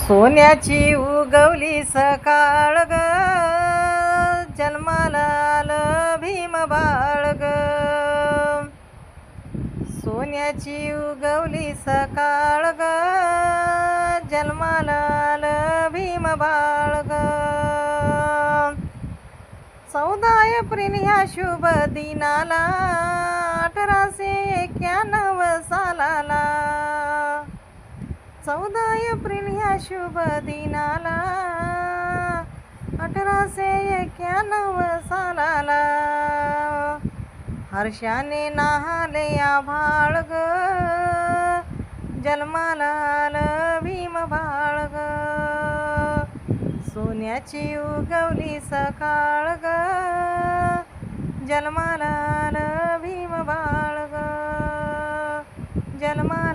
सोन्याची उगवली सकाळ ग, जन्माला आलं भीम बाळ ग. सोन्याची उगवली सकाळ ग, जन्माला आलं भीम बाळ ग. 14 एप्रिल ह्या शुभ दिनाला 1891 सालाला. 14 एप्रिल ह्या शुभ दिनाला 1891 सालाला. हर्षाने नाहले आभाळ ग, जन्माला आलं भीम बाळ ग. सोन्याची उगवली सकाळ ग, जन्माला आलं भीम बाळ ग. जन्मा